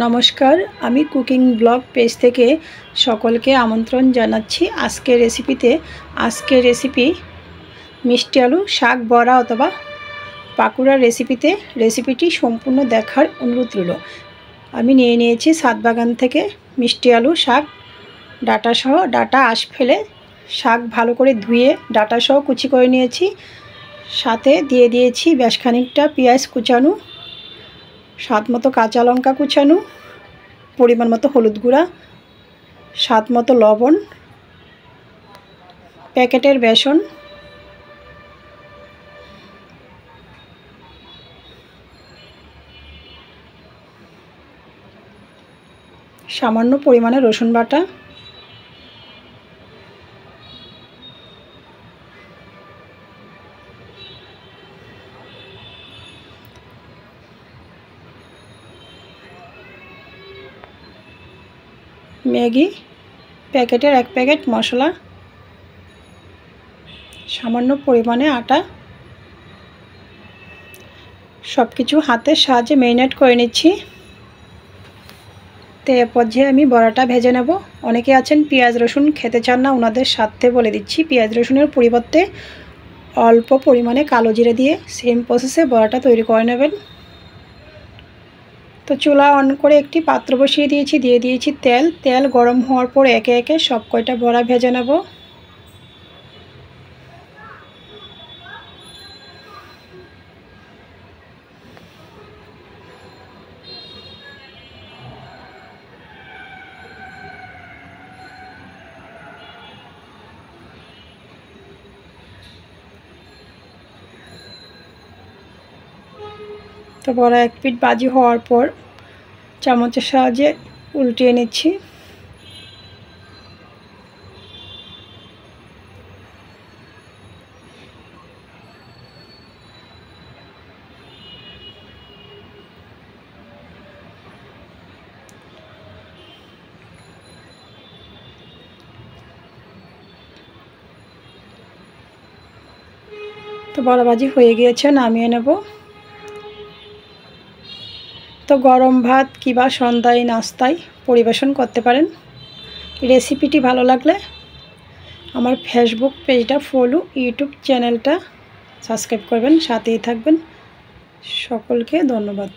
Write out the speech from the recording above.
নমস্কার, আমি cooking blog page থেকে সকলকে আমন্ত্রণ জানাচ্ছি আজকের রেসিপিতে। আজকের রেসিপি মিষ্টি আলু শাক বড়া অথবা পাকুড়ার রেসিপিটি সম্পূর্ণ দেখার অনুরোধ রইল। আমি নিয়ে নিয়েছি ছাদবাগান থেকে মিষ্টি আলু শাক, ডাটা আঁশ ফেলে শাক ভালো করে ধুয়ে ডাটাসহ কুচি করে নিয়েছি। সাথে দিয়ে দিয়েছি বেশ খানিকটা পেঁয়াজ কুচানো, স্বাদ মতো কাঁচা লঙ্কা কুচানো, পরিমাণ মতো হলুদ গুঁড়া, স্বাদ মতো লবণ, প্যাকেটের বেসন, সামান্য পরিমাণে রসুন বাটা, ম্যাগি প্যাকেটের 1 প্যাকেট মশলা, সামান্য পরিমাণে আটা, সব কিছু হাতের সাহায্যে ম্যারিনেট করে নিচ্ছি। তো এ পর্যায়ে আমি বড়াটা ভেজে নেব। অনেকে আছেন পেঁয়াজ রসুন খেতে চান না, ওনাদের সাথে বলে দিচ্ছি পেঁয়াজ রসুনের পরিবর্তে অল্প পরিমাণে কালো জিরে দিয়ে সেম প্রসেসে বড়াটা তৈরি করে নেবেন। তো চুলা অন করে একটি পাত্র বসিয়ে দিয়েছি, দিয়ে দিয়েছি তেল গরম হওয়ার পর একে একে সব কয়টা বড়া ভেজে নেব। তো বড়া এক পিঠ ভাজি হওয়ার পর চামচের সাহায্যে উল্টিয়ে নিচ্ছি। তো বড়া ভাজি হয়ে গিয়েছে, নামিয়ে নেব। তো গরম ভাত কিংবা সন্ধ্যায় নাস্তায় পরিবেশন করতে পারেন। রেসিপিটি ভালো লাগলে আমার ফেসবুক পেজটা ফলো, ইউটিউব চ্যানেলটা সাবস্ক্রাইব করবেন, সাথেই থাকবেন। সকলকে ধন্যবাদ।